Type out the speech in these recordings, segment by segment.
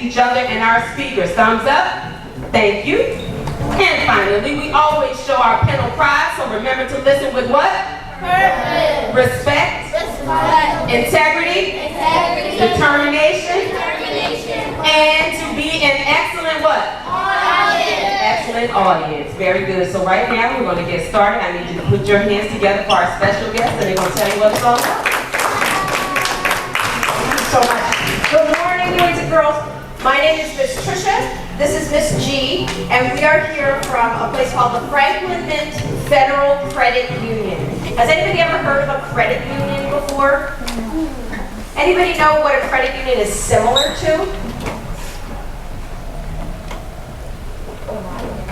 each other and our speakers. Thumbs up. Thank you. And finally, we always show our Pennell pride, so remember to listen with what? Purpose. Respect. Integrity. Determination. And to be an excellent what? Audience. Excellent audience. Very good. So right now, we're going to get started. I need you to put your hands together for our special guest, and they're going to tell you what it's all about. Thank you so much. Good morning, boys and girls. My name is Miss Tricia. This is Miss G, and we are here from a place called the Franklin Mint Federal Credit Union. Has anybody ever heard of a credit union before? Anybody know what a credit union is similar to?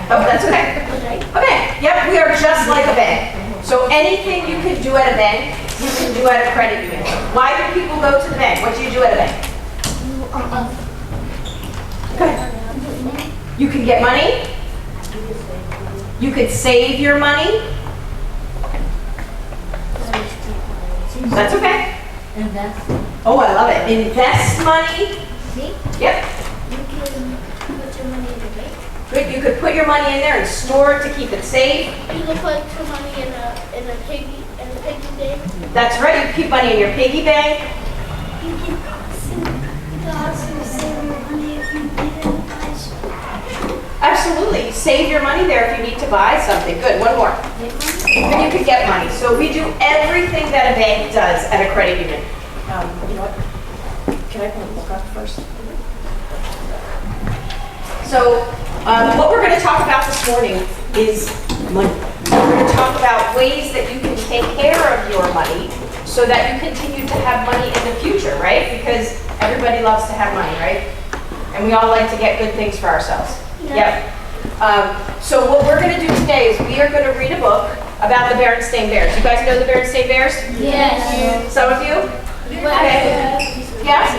Oh, that's okay. Okay, yep, we are just like a bank. So anything you can do at a bank, you can do at a credit union. Why do people go to the bank? What do you do at a bank? Okay. You can get money. You could save your money. That's okay. Invest. Oh, I love it. Invest money. See? Yep. You can put your money in the bank. Good. You could put your money in there and store it to keep it safe. You can put your money in a piggy bank. That's right. You keep money in your piggy bank. You can also save your money if you need it in high school. Absolutely. Save your money there if you need to buy something. Good. One more. And you can get money. So we do everything that a bank does at a credit union. You know what? Can I pull the book up first? So what we're going to talk about this morning is money. We're going to talk about ways that you can take care of your money so that you continue to have money in the future, right? Because everybody loves to have money, right? And we all like to get good things for ourselves. Yeah. Yep. So what we're going to do today is we are going to read a book about the Berenstain Bears. You guys know the Berenstain Bears? Yes. Some of you? Okay. Yeah?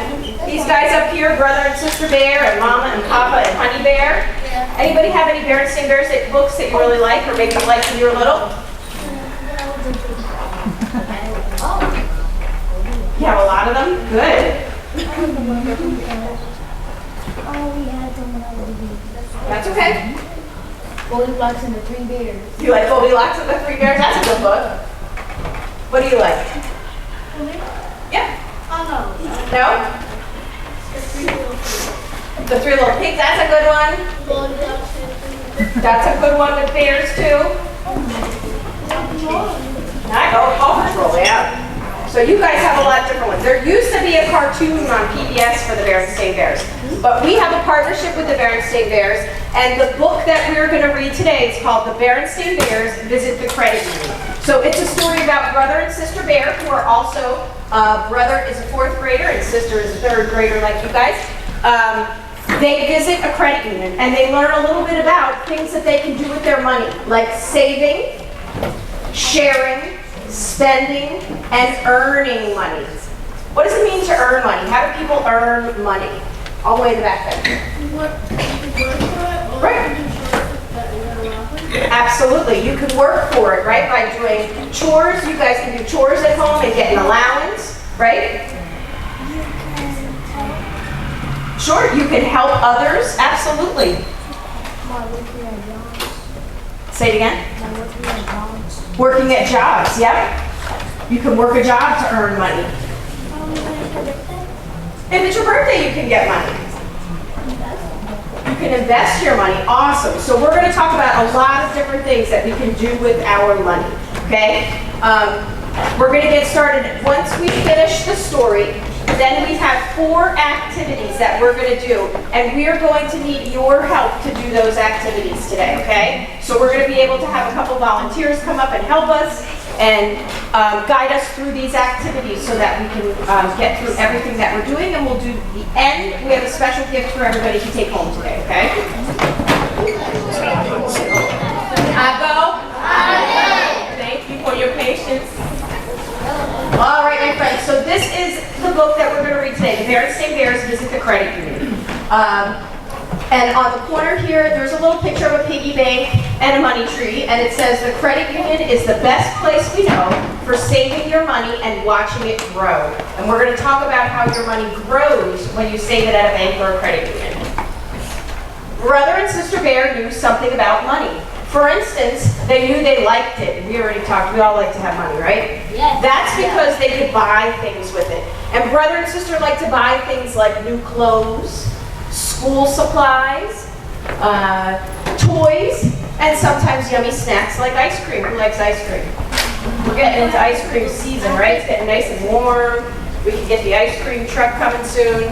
These guys up here, brother and sister bear, and mama and papa and honey bear. Yeah. Anybody have any Berenstain Bears books that you really like, or maybe you liked when you were little? You have a lot of them? Good. That's okay. Goldilocks and the Three Bears. You like Goldilocks and the Three Bears? That's a good book. What do you like? Yeah? Oh no. No? The Three Little Pigs. The Three Little Pigs, that's a good one. Goldilocks and the Three Bears. That's a good one with bears too. I know, Paw Patrol, yeah. So you guys have a lot of different ones. There used to be a cartoon on PBS for the Berenstain Bears, but we have a partnership with the Berenstain Bears, and the book that we're going to read today is called The Berenstain Bears Visit the Credit Union. So it's a story about brother and sister bear, who are also, brother is a 4th grader and sister is a 3rd grader like you guys. They visit a credit union and they learn a little bit about things that they can do with their money, like saving, sharing, spending, and earning money. What does it mean to earn money? How do people earn money? All the way in the back there. You work for it, or Right. you can Absolutely. You can work for it, right? By doing chores. You guys can do chores at home and get an allowance, right? Sure. You can help others. Absolutely. Say it again. Working at jobs, yep. You can work a job to earn money. If it's your birthday, you can get money. You can invest your money. Awesome. So we're going to talk about a lot of different things that we can do with our money, okay? We're going to get started. Once we finish the story, then we have 4 activities that we're going to do, and we are going to need your help to do those activities today, okay? So we're going to be able to have a couple volunteers come up and help us and guide us through these activities so that we can get through everything that we're doing, and we'll do the end. We have a special gift for everybody to take home today, okay? Thank you for your patience. All right, my friends, so this is the book that we're going to read today, The Berenstain Bears Visit the Credit Union. And on the corner here, there's a little picture of a piggy bank and a money tree, and it says, the credit union is the best place we know for saving your money and watching it grow. And we're going to talk about how your money grows when you save it at a bank or a credit union. Brother and Sister Bear knew something about money. For instance, they knew they liked it. We already talked, we all like to have money, right? Yes. That's because they could buy things with it. And brother and sister like to buy things like new clothes, school supplies, toys, and sometimes yummy snacks like ice cream. Who likes ice cream? We're getting into ice cream season, right? It's getting nice and warm. We can get the ice cream truck coming soon.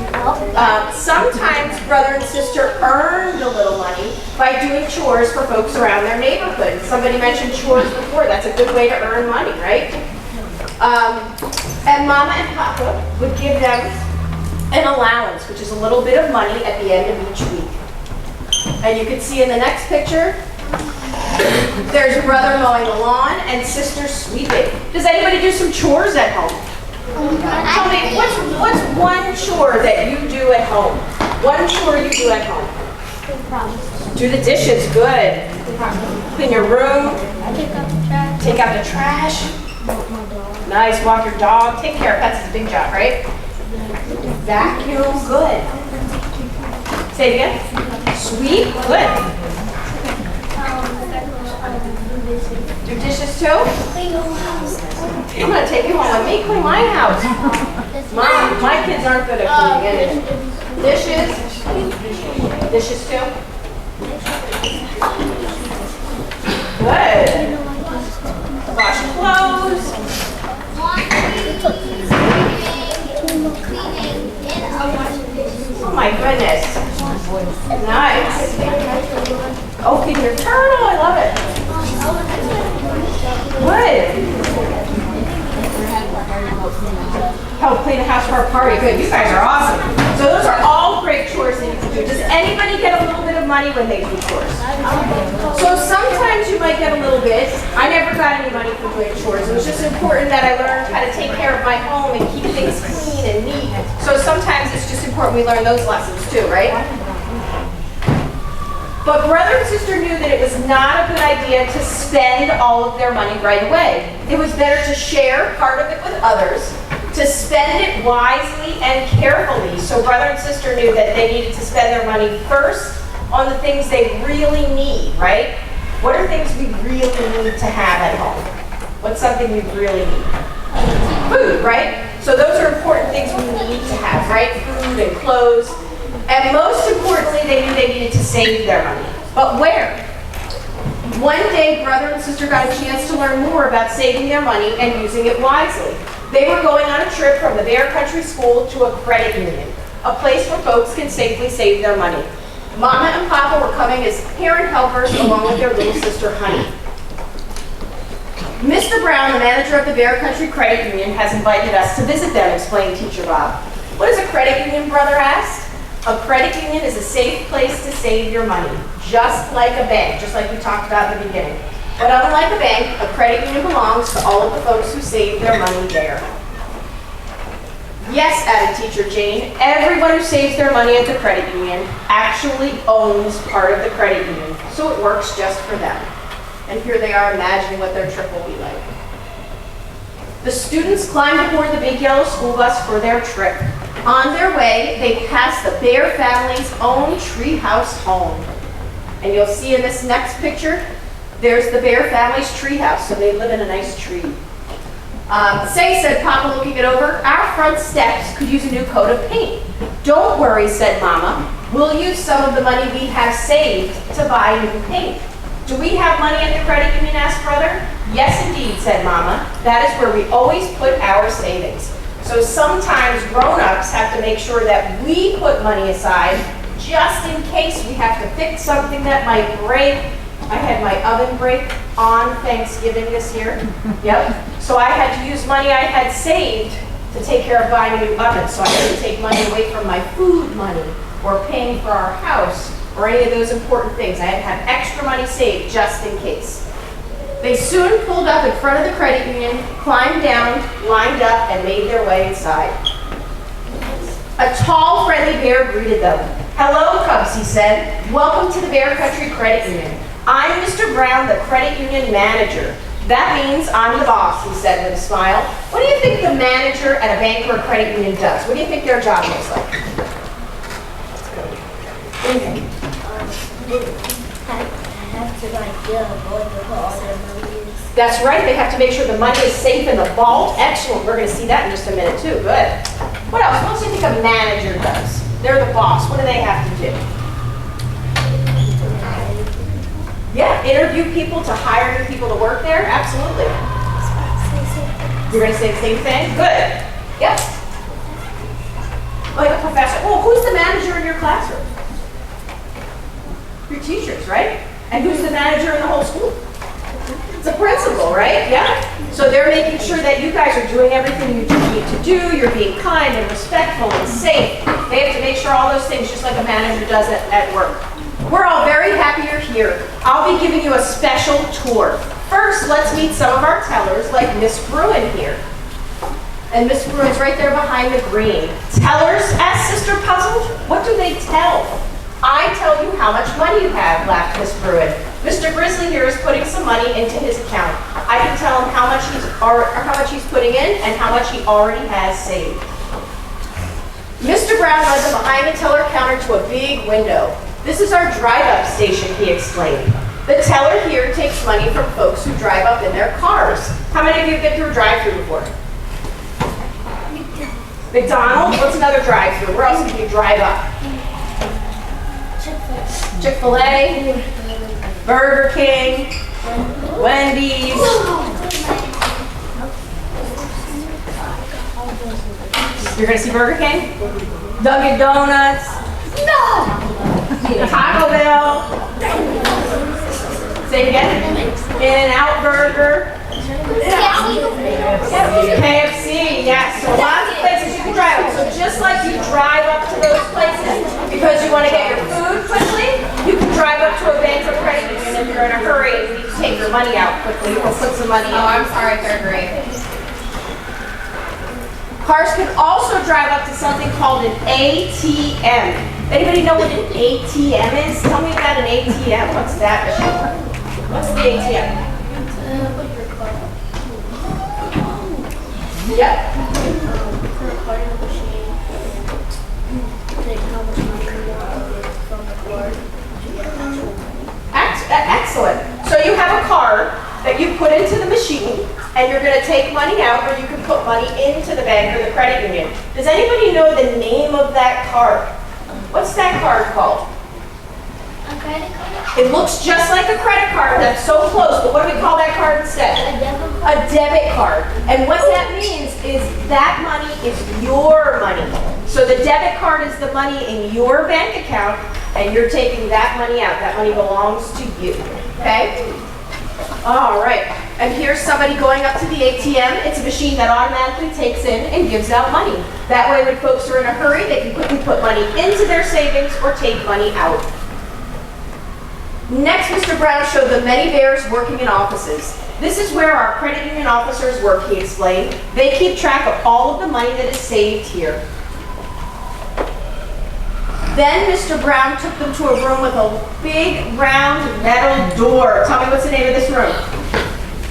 Sometimes brother and sister earned a little money by doing chores for folks around their neighborhood. Somebody mentioned chores before. That's a good way to earn money, right? And Mama and Papa would give them an allowance, which is a little bit of money at the end of each week. And you can see in the next picture, there's brother mowing the lawn and sister sweeping. Does anybody do some chores at home? Tell me, what's one chore that you do at home? One chore you do at home? Do the dishes, good. Clean your room. Take out the trash. Nice, walk your dog. Take care of pets is a big job, right? Vacuum, good. Say it again. Sweep, good. Do dishes too? I'm going to take you home with me, clean my house. Mom, my kids aren't good at cleaning anything. Dishes too? Good. Wash clothes. Oh my goodness. Nice. Oh, feeding your turtle, I love it. Good. Help clean the house for a party. Good, you guys are awesome. So those are all great chores that you can do. Does anybody get a little bit of money when they do chores? So sometimes you might get a little bit. I never got any money for doing chores. It was just important that I learned how to take care of my home and keep things clean and neat. So sometimes it's just important we learn those lessons too, right? But brother and sister knew that it was not a good idea to spend all of their money right away. It was better to share part of it with others, to spend it wisely and carefully. So brother and sister knew that they needed to spend their money first on the things they really need, right? What are things we really need to have at home? What's something we really need? Food, right? So those are important things we need to have, right? Food and clothes. And most importantly, they knew they needed to save their money. But where? One day, brother and sister got a chance to learn more about saving their money and using it wisely. They were going on a trip from the Bear Country School to a credit union, a place where folks can safely save their money. Mama and Papa were coming as parent helpers along with their little sister, Honey. Mr. Brown, the manager of the Bear Country Credit Union, has invited us to visit them, explained Teacher Bob. What is a credit union, brother asked? A credit union is a safe place to save your money, just like a bank, just like we talked about in the beginning. But unlike a bank, a credit union belongs to all of the folks who save their money there. Yes, added Teacher Jane, everyone who saves their money at the credit union actually owns part of the credit union, so it works just for them. And here they are imagining what their trip will be like. The students climbed aboard the big yellow school bus for their trip. On their way, they passed the Bear family's own treehouse home. And you'll see in this next picture, there's the Bear family's treehouse, so they live in a nice tree. Said Papa, looking it over, our front steps could use a new coat of paint. Don't worry, said Mama. We'll use some of the money we have saved to buy new paint. Do we have money at the credit union, asked Brother? Yes, indeed, said Mama. That is where we always put our savings. So sometimes grown-ups have to make sure that we put money aside just in case we have to fix something that might break. I had my oven break on Thanksgiving this year. Yep. So I had to use money I had saved to take care of buying a new oven. So I had to take money away from my food money or paying for our house or any of those important things. I had to have extra money saved just in case. They soon pulled up in front of the credit union, climbed down, lined up, and made their way inside. A tall, friendly bear greeted them. Hello, Cubs, he said. Welcome to the Bear Country Credit Union. I'm Mr. Brown, the credit union manager. That means I'm the boss, he said with a smile. What do you think the manager at a bank or a credit union does? What do you think their job looks like? What do you think? I have to like get a vault of all their money is. That's right, they have to make sure the money is safe in the vault. Excellent, we're going to see that in just a minute too. Good. What else? What else do you think a manager does? They're the boss. What do they have to do? Yeah, interview people to hire new people to work there? Absolutely. You're going to say the same thing? Good. Yep. Like a professor. Well, who's the manager in your classroom? Your teachers, right? And who's the manager in the whole school? It's a principal, right? Yeah. So they're making sure that you guys are doing everything you need to do. You're being kind and respectful and safe. They have to make sure all those things, just like a manager does at work. We're all very happy you're here. I'll be giving you a special tour. First, let's meet some of our tellers, like Miss Bruin here. And Miss Bruin's right there behind the green. Tellers, asked Sister Puzzle, what do they tell? I tell you how much money you have, laughed Miss Bruin. Mr. Grizzly here is putting some money into his account. I can tell him how much he's putting in and how much he already has saved. Mr. Brown led them behind the teller counter to a big window. This is our drive-up station, he explained. The teller here takes money from folks who drive up in their cars. How many of you have been through a drive-thru before? McDonald's? What's another drive-thru? Where else can you drive up? Chick-fil-A, Burger King, Wendy's. You're gonna see Burger King? Dunkin' Donuts? No! Taco Bell? Say it again? In-N-Out Burger? KFC, yes. So lots of places you can drive up. So just like you drive up to those places because you want to get your food quickly, you can drive up to a bank or credit union if you're in a hurry and you need to take your money out quickly or put some money in. Oh, I'm sorry, third grade. Cars can also drive up to something called an ATM. Anybody know what an ATM is? Tell me about an ATM. What's that machine? What's the ATM? Yep. Put a card in the machine and take how much money you want from the card to get actual money. Excellent. So you have a card that you put into the machine and you're going to take money out, or you can put money into the bank or the credit union. Does anybody know the name of that card? What's that card called? A credit card? It looks just like a credit card. That's so close, but what do we call that card instead? A debit card? A debit card. And what that means is that money is your money. So the debit card is the money in your bank account, and you're taking that money out. That money belongs to you, okay? All right, and here's somebody going up to the ATM. It's a machine that automatically takes in and gives out money. That way, when folks are in a hurry, they can quickly put money into their savings or take money out. Next, Mr. Brown showed the many bears working in offices. This is where our credit union officers work, he explained. They keep track of all of the money that is saved here. Then Mr. Brown took them to a room with a big round metal door. Tell me, what's the name of this room?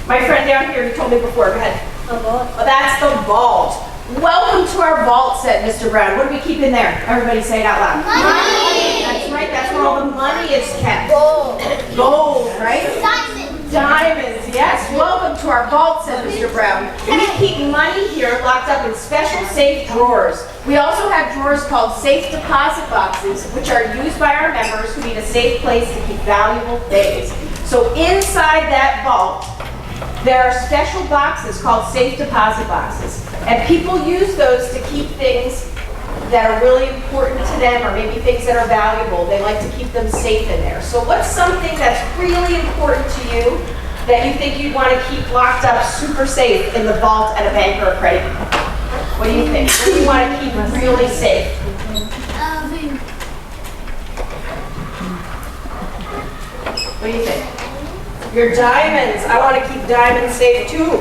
My friend down here, you told me before. Go ahead. A vault. Oh, that's the vault. Welcome to our vault, said Mr. Brown. What do we keep in there? Everybody say it out loud. Money! That's right, that's where all the money is kept. Gold. Gold, right? Diamonds. Diamonds, yes. Welcome to our vault, said Mr. Brown. We keep money here locked up in special safe drawers. We also have drawers called safe deposit boxes, which are used by our members who need a safe place to keep valuable things. So inside that vault, there are special boxes called safe deposit boxes. And people use those to keep things that are really important to them, or maybe things that are valuable. They like to keep them safe in there. So what's something that's really important to you that you think you'd want to keep locked up super safe in the vault at a bank or a credit union? What do you think? What do you want to keep really safe? What do you think? Your diamonds. I want to keep diamonds safe too.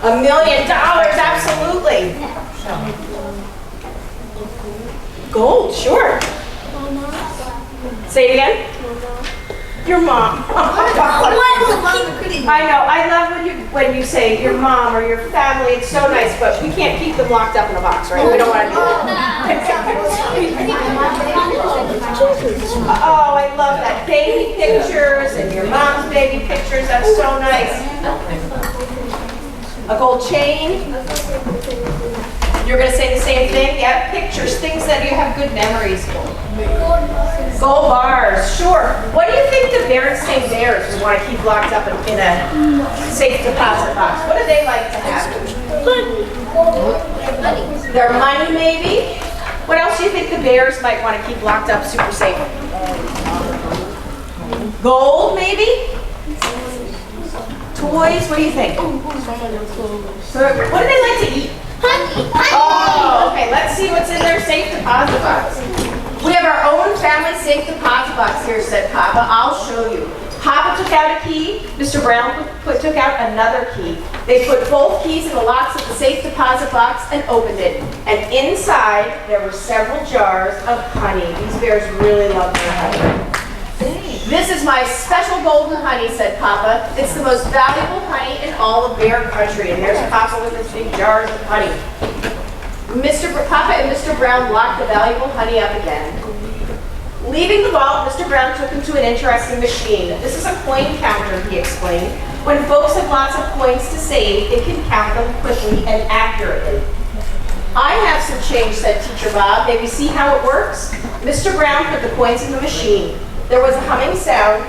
$1 million, absolutely. Gold, sure. Say it again. Your mom. I know, I love when you say your mom or your family, it's so nice, but we can't keep them locked up in a box, right? We don't want to do that. Oh, I love that. Baby pictures and your mom's baby pictures, that's so nice. A gold chain. You're going to say the same thing? Yeah, pictures, things that you have good memories. Gold bars, sure. What do you think the Berenstain Bears would want to keep locked up in a safe deposit box? What do they like to have? Their money, maybe? What else do you think the Bears might want to keep locked up super safe? Gold, maybe? Toys, what do you think? What do they like to eat? Oh, okay, let's see what's in their safe deposit box. We have our own family safe deposit box here, said Papa. I'll show you. Papa took out a key. Mr. Brown took out another key. They put both keys in the locks of the safe deposit box and opened it. And inside, there were several jars of honey. These bears really love their honey. This is my special golden honey, said Papa. It's the most valuable honey in all of bear country. And there's Papa with his big jars of honey. Papa and Mr. Brown locked the valuable honey up again. Leaving the vault, Mr. Brown took him to an interesting machine. This is a coin counter, he explained. When folks have lots of coins to save, it can count them quickly and accurately. I have some change, said Teacher Bob. May we see how it works? Mr. Brown put the coins in the machine. There was a humming sound,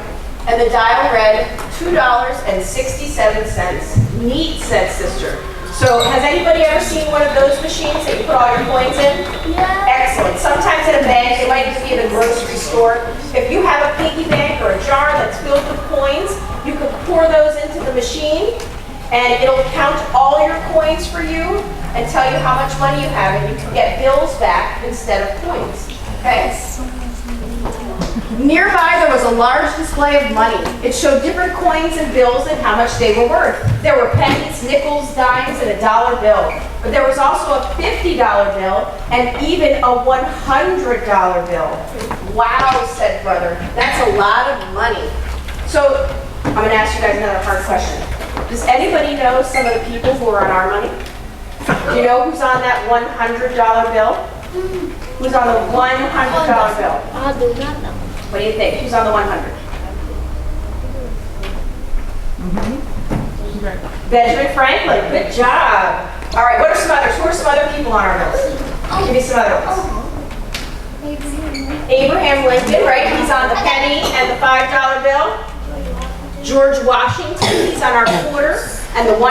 and the dial read $2.67. Neat, said Sister. So, has anybody ever seen one of those machines that you put all your coins in? Yeah. Excellent. Sometimes at a bank, it might even be in a grocery store. If you have a piggy bank or a jar that's filled with coins, you can pour those into the machine, and it'll count all your coins for you and tell you how much money you have, and you can get bills back instead of coins. Okay? Nearby, there was a large display of money. It showed different coins and bills and how much they were worth. There were pennies, nickels, dimes, and a dollar bill. But there was also a $50 bill and even a $100 bill. Wow, said Brother. That's a lot of money. So, I'm going to ask you guys another hard question. Does anybody know some of the people who are on our money? Do you know who's on that $100 bill? Who's on the $100 bill? I do not know. What do you think? Who's on the 100? Benjamin Franklin. Good job. All right, what are some others? Who are some other people on our bills? Give me some other ones. Abraham Lincoln, right? He's on the penny and the $5 bill. George Washington, he's on our quarter and the $1 bill.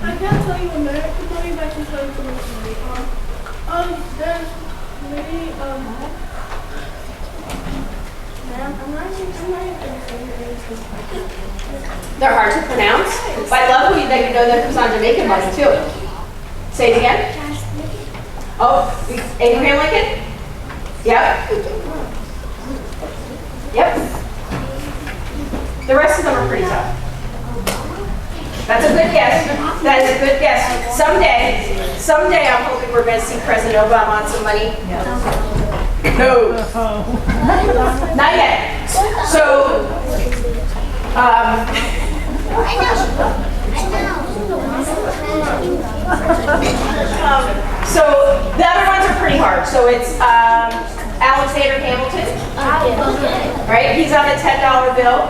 I can't tell you American money, but I can tell you the money. There's maybe, They're hard to pronounce, but I love that you know that who's on Jamaican money too. Say it again. Oh, Abraham Lincoln? Yep. Yep. The rest of them are pretty tough. That's a good guess. That is a good guess. Someday I'm hoping we're going to see President Obama on some money. No. Not yet. So, so the other ones are pretty hard. So it's Alexander Hamilton, right? He's on the $10 bill.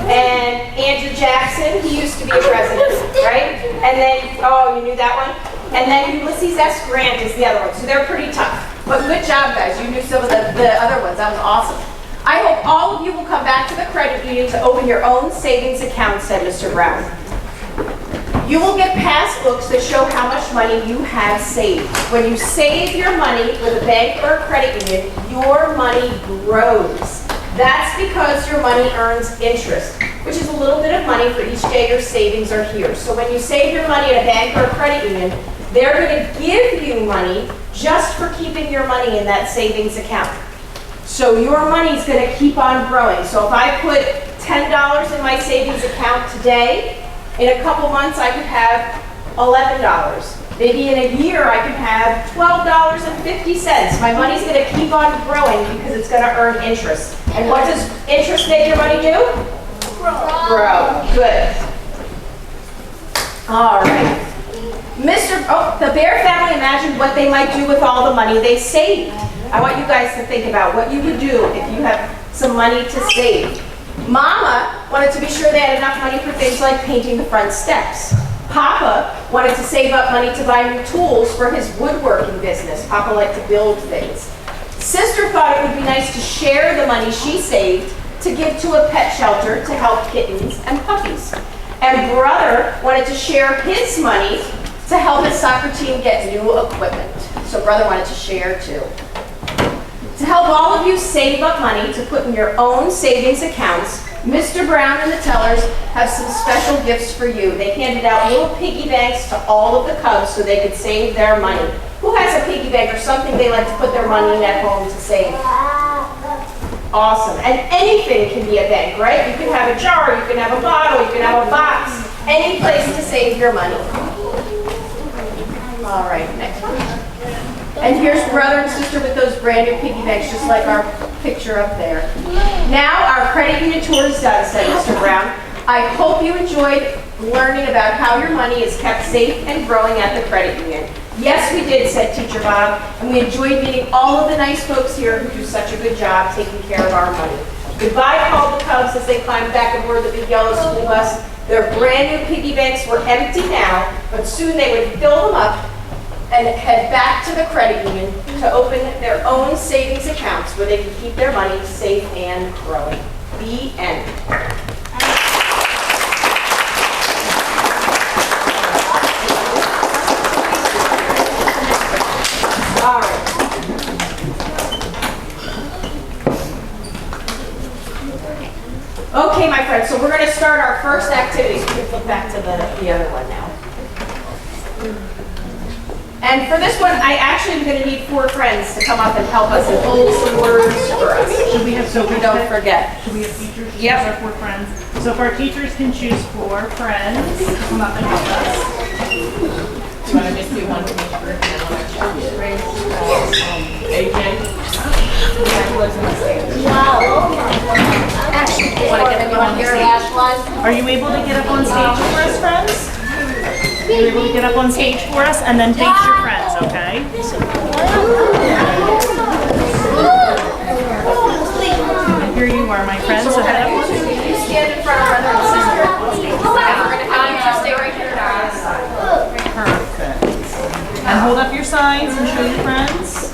And Andrew Jackson, he used to be a president, right? And then, oh, you knew that one? And then Ulysses S. Grant is the other one. So they're pretty tough. But good job, guys. You knew some of the other ones. That was awesome. I hope all of you will come back to the credit union to open your own savings account, said Mr. Brown. You will get passbooks that show how much money you have saved. When you save your money with a bank or a credit union, your money grows. That's because your money earns interest, which is a little bit of money for each day your savings are here. So when you save your money at a bank or a credit union, they're going to give you money just for keeping your money in that savings account. So your money is going to keep on growing. So if I put $10 in my savings account today, in a couple months I could have $11. Maybe in a year I could have $12.50. My money's going to keep on growing because it's going to earn interest. And what does interest make your money do? Grow. Good. All right. The Bear family imagined what they might do with all the money they saved. I want you guys to think about what you would do if you have some money to save. Mama wanted to be sure they had enough money for things like painting the front steps. Papa wanted to save up money to buy new tools for his woodworking business. Papa liked to build things. Sister thought it would be nice to share the money she saved to give to a pet shelter to help kittens and puppies. And brother wanted to share his money to help his soccer team get new equipment. So brother wanted to share too. To help all of you save up money to put in your own savings accounts, Mr. Brown and the tellers have some special gifts for you. They handed out little piggy banks to all of the cubs so they could save their money. Who has a piggy bank or something they like to put their money in at home to save? Awesome. And anything can be a bank, right? You can have a jar, you can have a bottle, you can have a box, any place to save your money. All right, next one. And here's brother and sister with those brand new piggy banks, just like our picture up there. Now our credit union tour is done, said Mr. Brown. I hope you enjoyed learning about how your money is kept safe and growing at the credit union. Yes, we did, said Teacher Bob, and we enjoyed meeting all of the nice folks here who do such a good job taking care of our money. Goodbye, called the cubs as they climbed back aboard the big yellow school bus. Their brand new piggy banks were empty now, but soon they would fill them up and head back to the credit union to open their own savings accounts where they can keep their money safe and growing. The end. All right. Okay, my friends, so we're going to start our first activity. So we can flip back to the other one now. And for this one, I actually am going to need 4 friends to come up and help us and hold some words for us. Should we have so we don't forget? Should we have teachers choose Yep. our 4 friends? So if our teachers can choose 4 friends to come up and help us. Do you want to just do one from each group and then I'll check it? AJ? Are you able to get up on stage for us, friends? Are you able to get up on stage for us and then face your friends, okay? And here you are, my friends. So head up on stage. You stand in front of brother and sister. And we're going to have you stay right here on the side. Perfect. And hold up your signs and show your friends.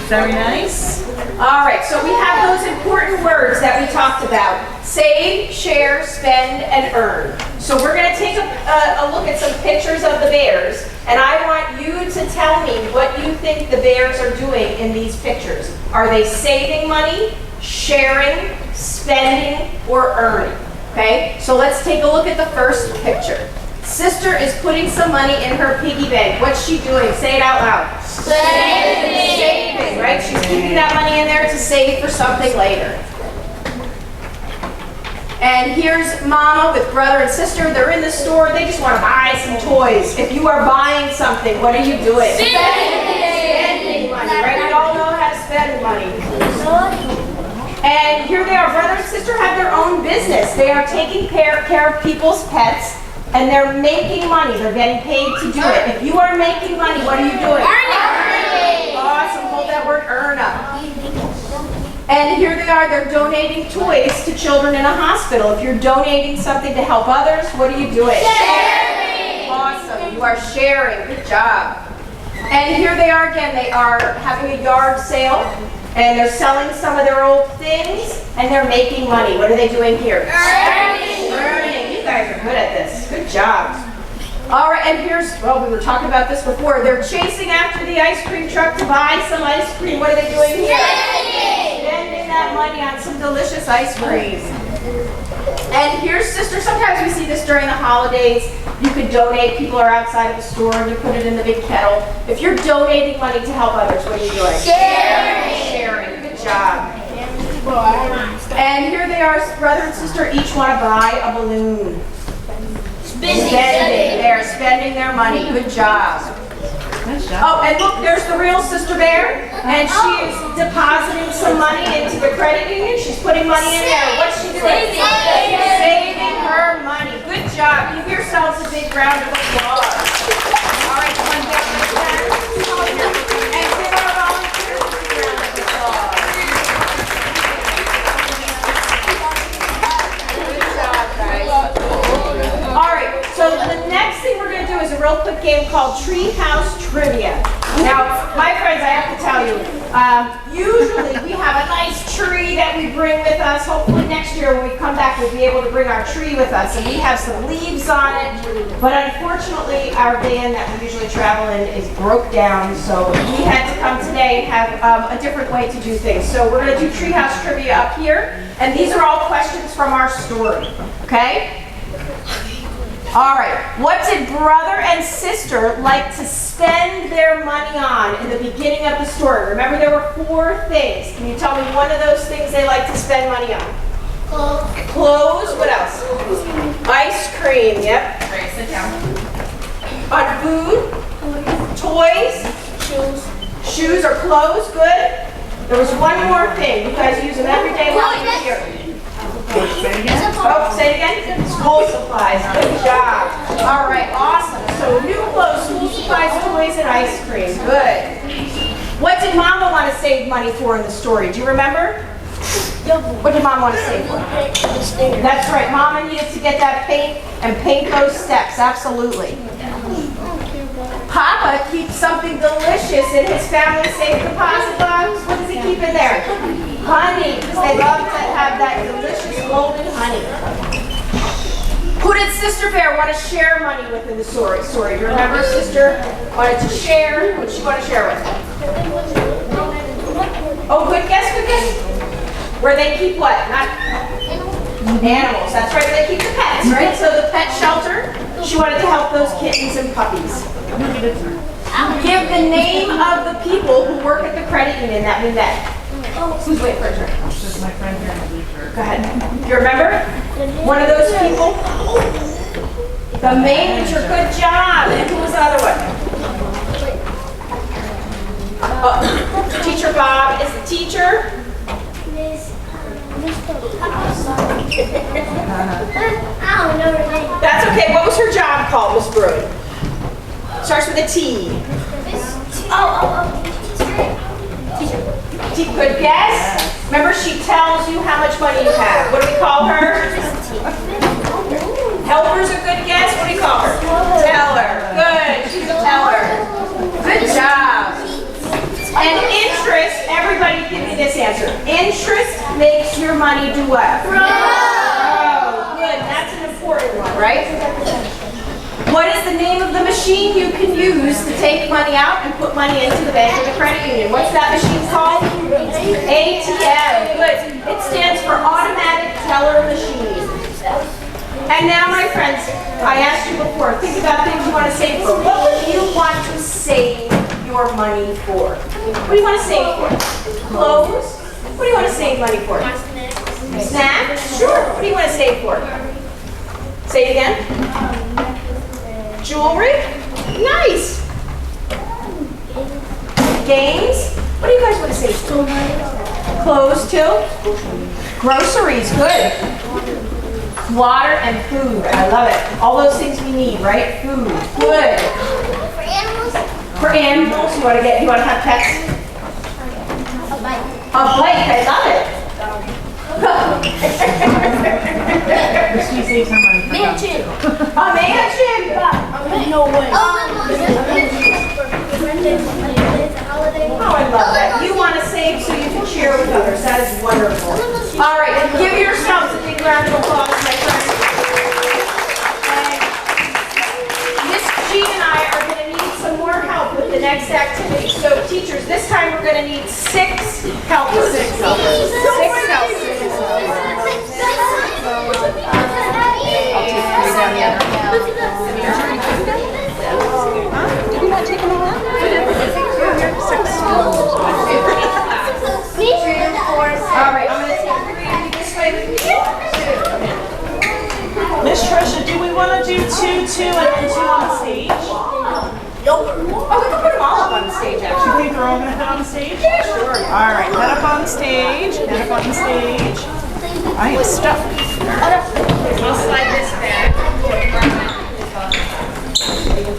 Very nice. All right, so we have those important words that we talked about. Save, share, spend, and earn. So we're going to take a look at some pictures of the bears, and I want you to tell me what you think the bears are doing in these pictures. Are they saving money, sharing, spending, or earning? Okay, so let's take a look at the first picture. Sister is putting some money in her piggy bank. What's she doing? Say it out loud. Saving, right? She's keeping that money in there to save for something later. And here's Mama with brother and sister. They're in the store. They just want to buy some toys. If you are buying something, what are you doing? Spending money, right? We all know how to spend money. And here they are. Brother and sister have their own business. They are taking care of people's pets. And they're making money. They're getting paid to do it. If you are making money, what are you doing? Earning. Awesome. Hold that word earn up. And here they are. They're donating toys to children in a hospital. If you're donating something to help others, what are you doing? Sharing. Awesome. You are sharing. Good job. And here they are again. They are having a yard sale. And they're selling some of their old things. And they're making money. What are they doing here? Earning. Earning. You guys are good at this. Good job. All right, and here's, well, we were talking about this before. They're chasing after the ice cream truck to buy some ice cream. What are they doing here? Spending that money on some delicious ice cream. And here's sister. Sometimes we see this during the holidays. You could donate. People are outside of the store and you put it in the big kettle. If you're donating money to help others, what are you doing? Sharing. Sharing. Good job. And here they are, brother and sister each want to buy a balloon. Spending. They are spending their money. Good job. Oh, and look, there's the real Sister Bear, and she is depositing some money into the credit union. She's putting money in there. What's she doing? Saving her money. Good job. Give yourselves a big round of applause. All right, come on down my friends. And give our volunteers a big round of applause. Good job, guys. All right, so the next thing we're going to do is a real quick game called Treehouse Trivia. Now, my friends, I have to tell you, usually we have a nice tree that we bring with us. Hopefully next year when we come back, we'll be able to bring our tree with us. And we have some leaves on it. But unfortunately, our van that we usually travel in is broke down. So we had to come today and have a different way to do things. So we're going to do Treehouse Trivia up here. And these are all questions from our story. Okay? All right, what did brother and sister like to spend their money on in the beginning of the story? Remember, there were 4 things. Can you tell me one of those things they like to spend money on? Clothes. What else? Ice cream, yep. All right, sit down. On food? Toys? Shoes or clothes, good. There was one more thing. You guys use them every day while you're here. Oh, say it again. School supplies. Good job. All right, awesome. So new clothes, school supplies, toys, and ice cream. Good. What did Mama want to save money for in the story? Do you remember? What did Mom want to save for? That's right. Mama needed to get that paint and paint those steps. Absolutely. Papa keeps something delicious in his family safe deposit box. What does he keep in there? Honey, because they love to have that delicious golden honey. Who did Sister Bear want to share money with in the story? Do you remember Sister wanted to share? What did she want to share with? Oh, good guess, good guess. Where they keep what? Not animals. That's right, where they keep the pets, right? So the pet shelter, she wanted to help those kittens and puppies. Give the name of the people who work at the credit union that we met. Who's waiting for a turn? This is my friend here in the blue shirt. Go ahead. You remember? One of those people? The manager. Good job. And who was the other one? Teacher Bob is the teacher. That's okay. What was her job called, Miss Bruin? Starts with a T. Good guess. Remember, she tells you how much money you have. What do we call her? Helper's a good guess. What do you call her? Teller. Good. She's a teller. Good job. And interest, everybody give me this answer. Interest makes your money do what? Grow. Good. That's an important one, right? What is the name of the machine you can use to take money out and put money into the bank or the credit union? What's that machine called? ATM. Good. It stands for Automatic Teller Machine. And now, my friends, I asked you before, think about things you want to save for. What would you want to save your money for? What do you want to save for? Clothes? What do you want to save money for? Snacks? Sure. What do you want to save for? Say it again. Jewelry? Nice. Games? What do you guys want to save for? Clothes too? Groceries, good. Water and food, I love it. All those things we need, right? Food, good. For animals? For animals, you want to have pets? A bike. A bike, I love it. She saves some money for dogs, Mansion. too. A mansion. No way. Oh, I love that. You want to save so you can share with others. That is wonderful. All right, and give yourselves a big round of applause, my friends. And Miss G and I are going to need some more help with the next activity. So, teachers, this time we're going to need 6 helpers. 6 helpers. I'll take 3 down the other. Did we not take them all out? All right, I'm going to take 3 this way with me. Miss Tricia, do we want to do 2, 2, and then 2 on the stage? Okay, stage? Sure. All right, head up on stage. Head up on stage. I am stuck. I'll slide this back.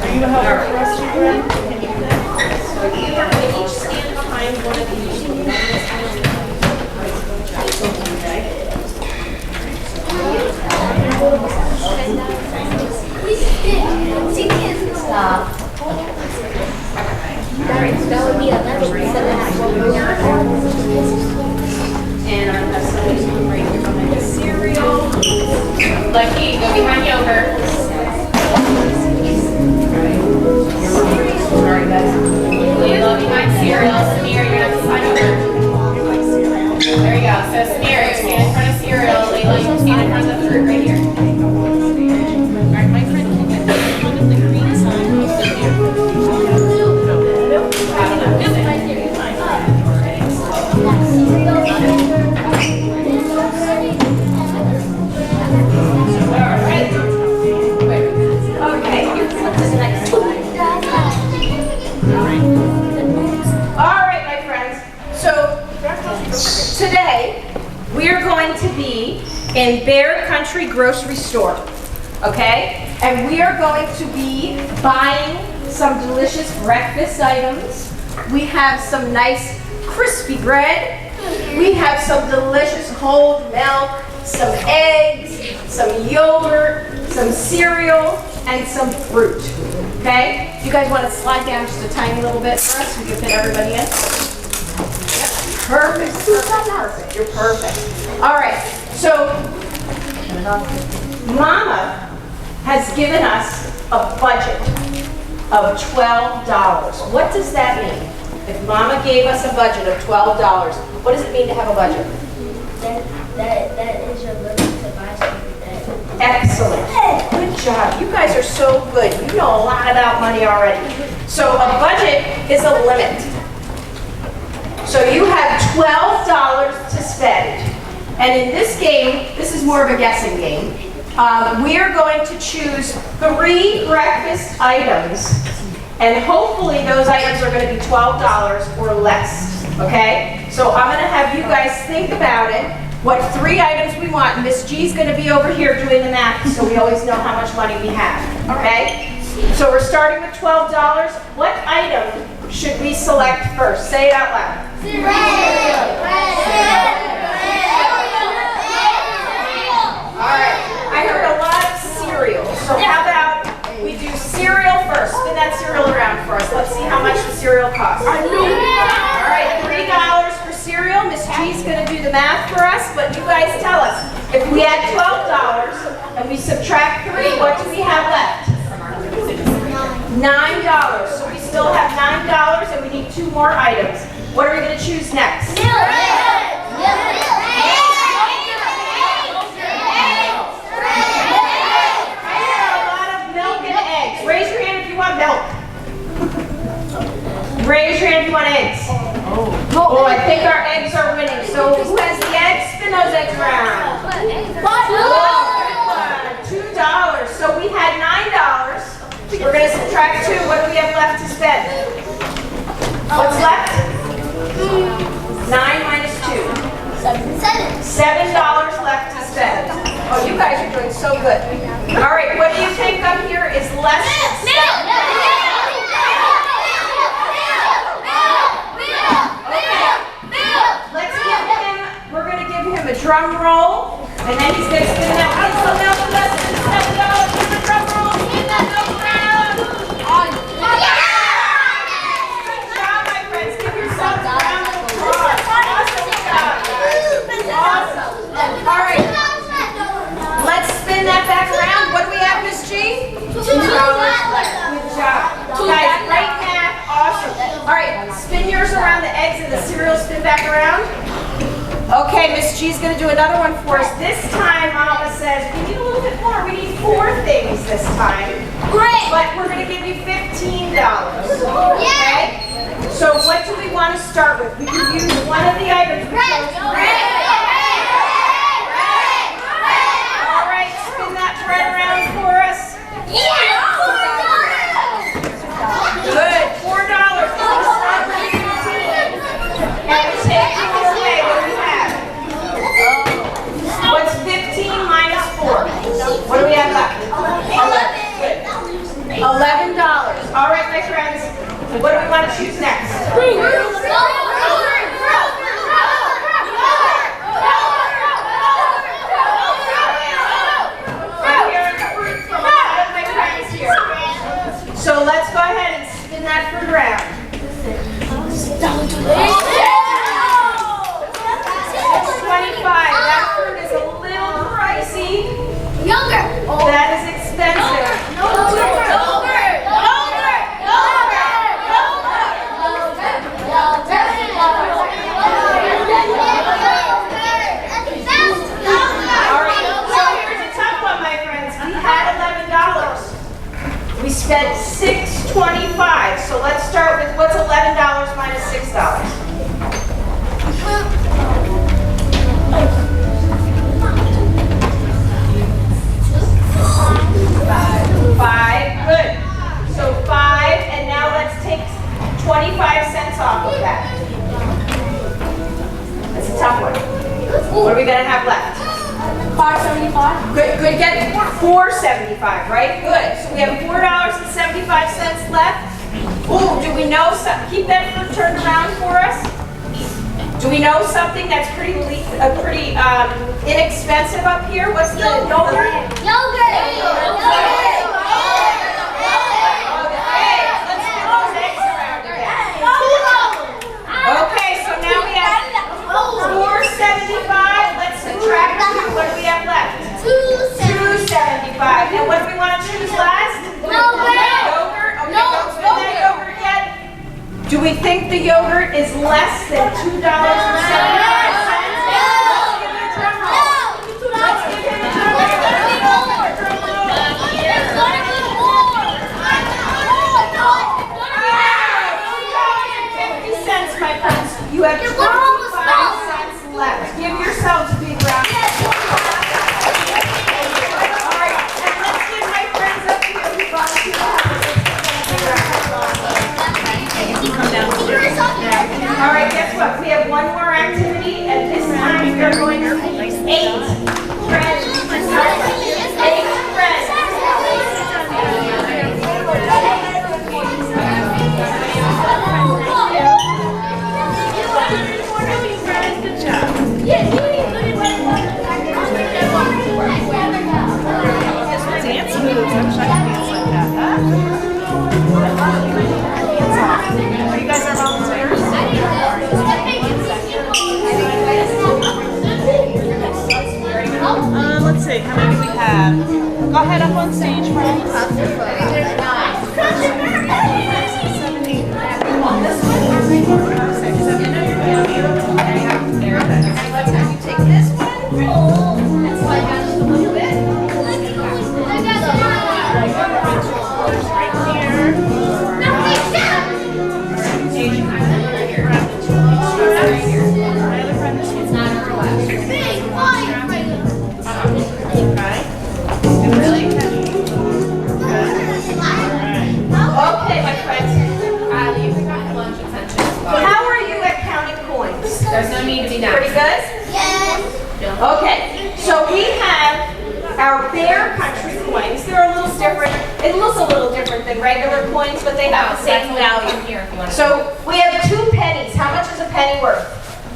Are you a helper for us, children? So you are going to each stand behind one of these. Stop. That would be 11. And I'm going to have somebody bring the cereal. Lucky, go behind yogurt. Sorry, guys. Layla behind cereal. Samir, you're going to slide over. There you go. So Samir, you stand in front of cereal. Layla, you stand in front of the fruit right here. Alright, my friend can get one of the green signs. I don't know. Is it? Okay. All right, my friends. So today we are going to be in Bear Country Grocery Store, okay? And we are going to be buying some delicious breakfast items. We have some nice crispy bread. We have some delicious whole milk, some eggs, some yogurt, some cereal, and some fruit. Okay? You guys want to slide down just a tiny little bit for us? We can fit everybody in. Yep. Perfect, perfect, perfect. You're perfect. All right. So, Mama has given us a budget of $12. What does that mean? If Mama gave us a budget of $12, what does it mean to have a budget? That is your limit to buy something that. Excellent. Good job. You guys are so good. You know a lot about money already. So a budget is a limit. So you have $12 to spend. And in this game, this is more of a guessing game. We are going to choose 3 breakfast items. And hopefully those items are going to be $12 or less. Okay? So I'm going to have you guys think about it. What 3 items we want. Miss G's going to be over here doing the math so we always know how much money we have. Okay? So we're starting with $12. What item should we select first? Say it out loud. Alright. I heard a lot of cereal. So how about we do cereal first? Spin that cereal around for us. Let's see how much the cereal costs. Alright, $3 for cereal. Miss G's going to do the math for us, but you guys tell us. If we add $12 and we subtract 3, what do we have left? $9. So we still have $9 and we need 2 more items. What are we going to choose next? Raise your hand if you want milk. Raise your hand if you want eggs. Oh, I think our eggs are winning. So who has the eggs? Spin those eggs around. $2. So we had $9. We're going to subtract 2. What do we have left to spend? What's left? 9 minus 2. $7 left to spend. Oh, you guys are doing so good. All right, what do you think up here is less than Let's give him, we're going to give him a drum roll, and then he's going to spin that pencil milk less than $7. Give him a drum roll, spin that milk around. Good job, my friends. Give yourselves a round of applause. Awesome job. Awesome. All right. Let's spin that back around. What do we have, Miss G? $2 left. Good job. Guys, great math. Awesome. All right, spin yours around the eggs and the cereal spin back around. Okay, Miss G's going to do another one for us. This time, Mama says, we need a little bit more. We need 4 things this time. Great. But we're going to give you $15. Okay? So what do we want to start with? We can use one of the items. All right, spin that bread around for us. Good. $4. said $6.25. So let's start with what's $11 minus $6? Five. Good. So 5, and now let's take 25 cents off of that. That's a tough one. What are we gonna have left? $5.75. Good, good, get $4.75, right? Good. So we have $4.75 left. Ooh, do we know some, keep that turned around for us? Do we know something that's pretty inexpensive up here? What's the yogurt? Okay, so now we have $4.75. Let's subtract 2. What do we have left? $2.75. And what do we want to choose last? Yogurt. Okay, don't spend that yogurt yet. Do we think the yogurt is less than $2.75? You have 25 cents left. Give yourselves a big round. All right, and let's give my friends up here who volunteered to help us a big round of applause. All right, guess what? We have one more activity, and this time we are going to 8 friends. 8 friends. Dance moves. I wish I could dance like that. You guys are volunteers? Let's see. How many do we have? Go ahead up on stage, friends. Take this one. And slide down just a little bit. Okay, my friends. You can have lunch attention. How are you at counting coins? There's no need to be nice. Pretty good? Okay, so we have our Bear Country coins. They're a little different. It looks a little different than regular coins, but they have the same value. Here if you want to. So we have 2 pennies. How much is a penny worth?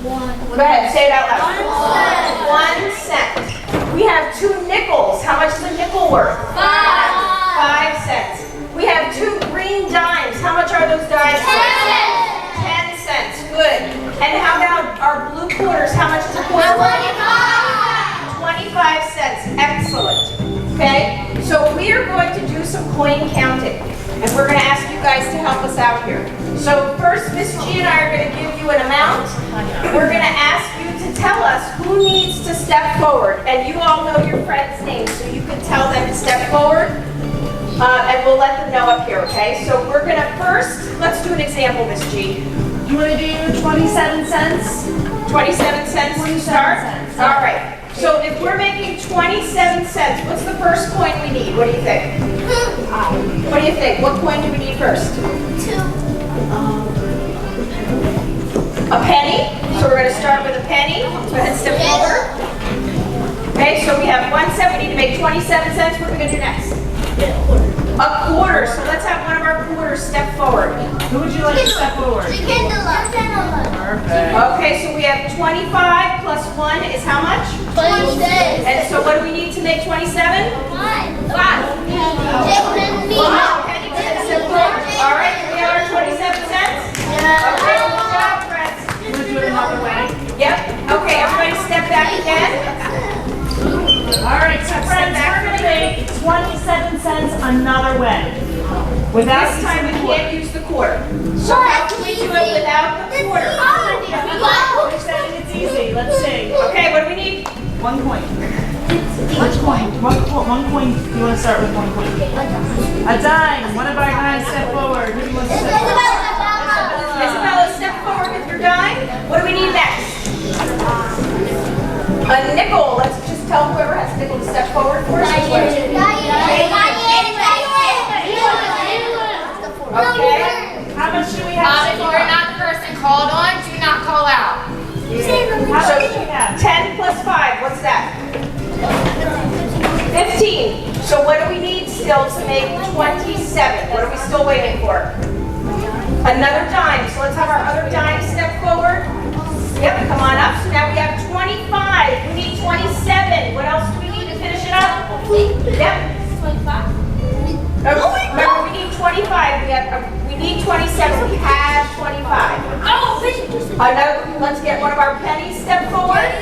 1. Go ahead, say it out loud. 1 cent. We have 2 nickels. How much is a nickel worth? 5 cents. We have 2 green dimes. How much are those dimes worth? 10 cents. Good. And how about our blue quarters? How much is a quarter worth? 25 cents. Excellent. Okay? So we are going to do some coin counting. And we're going to ask you guys to help us out here. So first, Miss G and I are going to give you an amount. We're going to ask you to tell us who needs to step forward. And you all know your friends' names, so you can tell them to step forward. And we'll let them know up here, okay? So we're going to first, let's do an example, Miss G. You want to do 27 cents? 27 cents to start? All right. So if we're making 27 cents, what's the first coin we need? What do you think? What do you think? What coin do we need first? 2. A penny. So we're going to start with a penny. Go ahead and step forward. Okay, so we have 1 cent. We need to make 27 cents. What are we going to do next? A quarter. So let's have one of our quarters step forward. Who would you like to step forward? Perfect. Okay, so we have 25 plus 1 is how much? 26. And so what do we need to make 27? 5. Wow, penny, go ahead and step forward. All right, we have our 27 cents. Okay, good job, friends. You want to do it another way? Yep. Okay, everybody step back again. All right, so friends, we're going to make 27 cents another way. Without This time we can't use the quarter. So how can we do it without the quarter? We're saying it's easy. Let's see. Okay, what do we need? 1 coin. Which coin. One coin. You want to start with one coin? A dime. One of our dimes step forward. Who do you want to step forward? Isabella, step forward with your dime. What do we need next? A nickel. Let's just tell whoever has a nickel to step forward first. Okay. How much do we have? If you're not the person called on, do not call out. How much do we have? 10 plus 5, what's that? 15. So what do we need still to make 27? What are we still waiting for? Another dime. So let's have our other dime step forward. Yep, come on up. So now we have 25. We need 27. What else do we need to finish it up? Yep. Remember, we need 25. We need 27. We have 25. Another. Let's get one of our pennies step forward.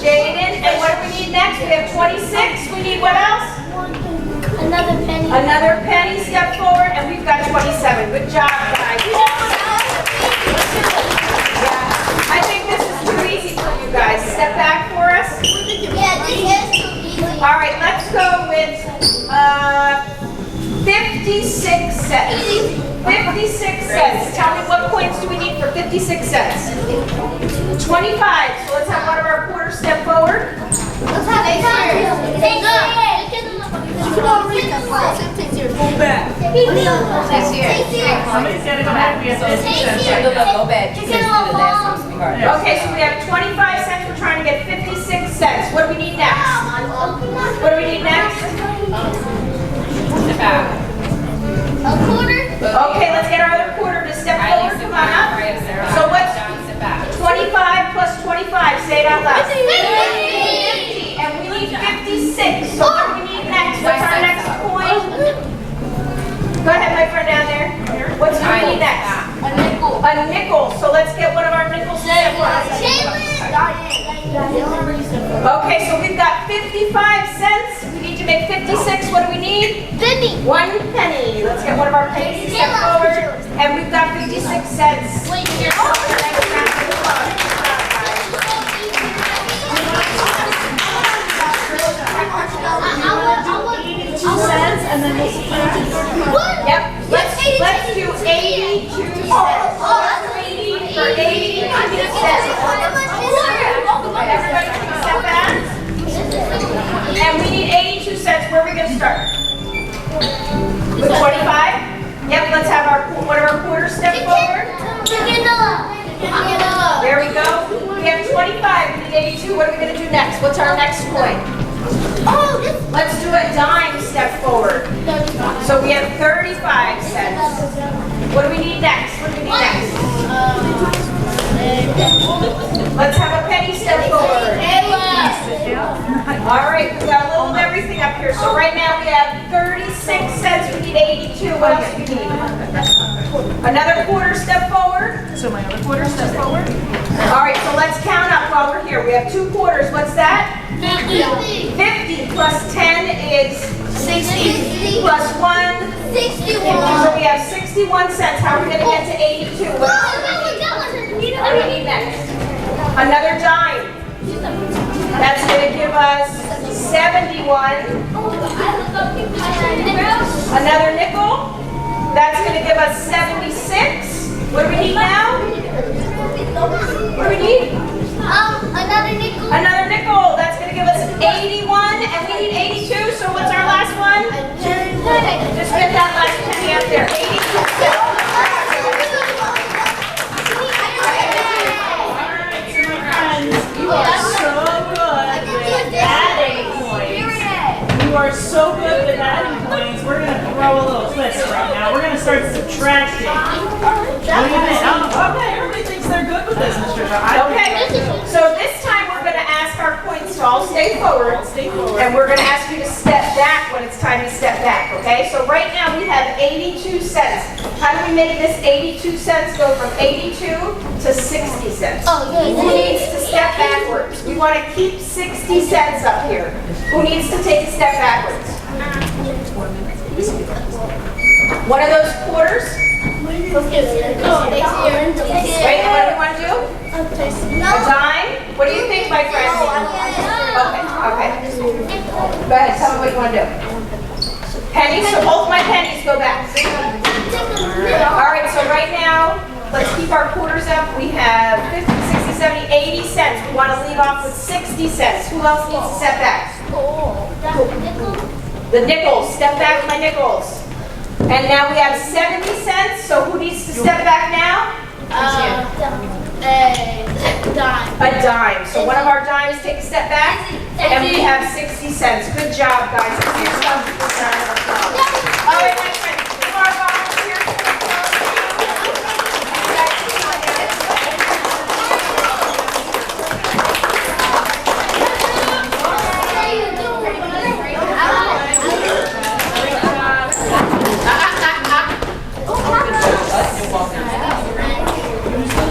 Jaden. And what do we need next? We have 26. We need what else? Another penny. Another penny step forward, and we've got 27. Good job, guys. Yeah, I think this is too easy for you guys. Step back for us. Yeah, this is too easy. All right, let's go with 56 cents. 56 cents. Tell me what coins do we need for 56 cents? 25. So let's have one of our quarters step forward. Let's have a Go back. Somebody's got to go back. We have 50 cents. Go back. Okay, so we have 25 cents. We're trying to get 56 cents. What do we need next? What do we need next? Step back. A quarter? Okay, let's get our other quarter to step forward. Come on up. So what's 25 plus 25? Say it out loud. 50. And we need 56. So what do we need next? What's our next coin? Go ahead, my friend down there. What's do we need next? A nickel. A nickel. So let's get one of our nickels to step forward. Okay, so we've got 55 cents. We need to make 56. What do we need? Penny. 1 penny. Let's get one of our pennies to step forward. And we've got 56 cents. Wait, Cents and then we'll see. Yep. Let's do 82 cents. For 82 cents. Everybody take a step back. And we need 82 cents. Where are we going to start? With 25? Yep, let's have one of our quarters step forward. There we go. We have 25. We need 82. What are we going to do next? What's our next coin? Let's do a dime step forward. So we have 35 cents. What do we need next? What do we need next? Let's have a penny step forward. All right, we've got a little of everything up here. So right now we have 36 cents. We need 82. What else do we need? Another quarter step forward. So my other quarter step forward. All right, so let's count up while we're here. We have 2 quarters. What's that? 50 plus 10 is 60 plus 1. 61. So we have 61 cents. How are we going to get to 82? What do we need next? Another dime. That's going to give us 71. Another nickel. That's going to give us 76. What do we need now? What do we need? Another nickel. Another nickel. That's going to give us 81, and we need 82. So what's our last one? Just get that last penny up there. 82 cents. You are so good with adding coins. You are so good with adding coins. We're going to throw a little twist right now. We're going to start subtracting. What do you think? Okay, everybody thinks they're good with this, Mr. Shaw. Okay, so this time we're going to ask our coins to all stay forward, and we're going to ask you to step back when it's time to step back, okay? So right now we have 82 cents. How do we make this 82 cents go from 82 to 60 cents? Who needs to step backwards? We want to keep 60 cents up here. Who needs to take a step backwards? One of those quarters? Wait, what do you want to do? A dime? What do you think, my friend? Okay, okay. want to do? Pennies, so both my pennies go back. All right, so right now, let's keep our quarters up. We have 50, 60, 70, 80 cents. We want to leave off with 60 cents. Who else needs to step back? The nickels, step back my nickels. And now we have 70 cents, so who needs to step back now? A dime. A dime. So one of our dimes take a step back, and we have 60 cents. Good job, guys. Give yourselves a good round of applause. All right, my friends, give our volunteers an applause. You guys can come in.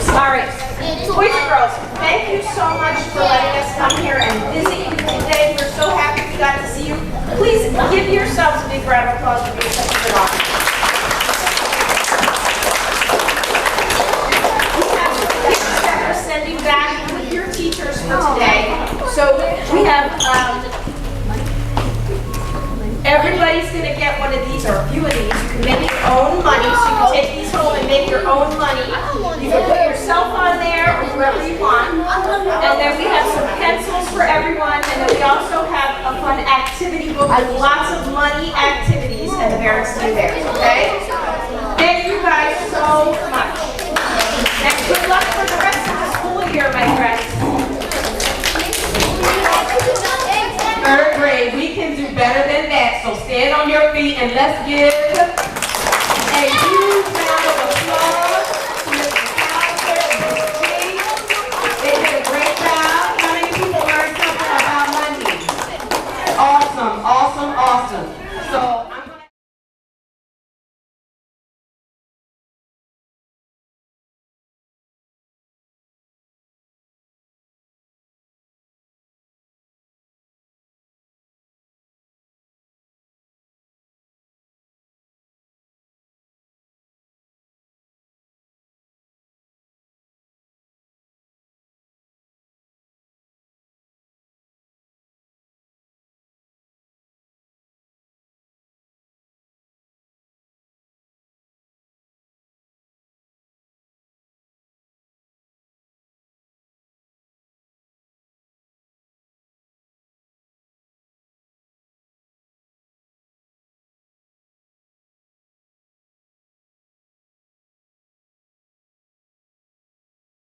All right, boys and girls, thank you so much for letting us come here and visit you today. We're so happy we got to see you. Please give yourselves a big round of applause for being such a good audience. We have some pictures that we're sending back with your teachers for today. So we have, everybody's going to get one of these or a few of these. You can make your own money, so you can take these home and make your own money. You can put yourself on there or whoever you want. And then we have some pencils for everyone. And then we also have a fun activity book with lots of money activities and the Berenstain Bears, okay? Thank you guys so much. And good luck for the rest of the school year, my friends. Third grade, we can do better than that. So stand on your feet and let's give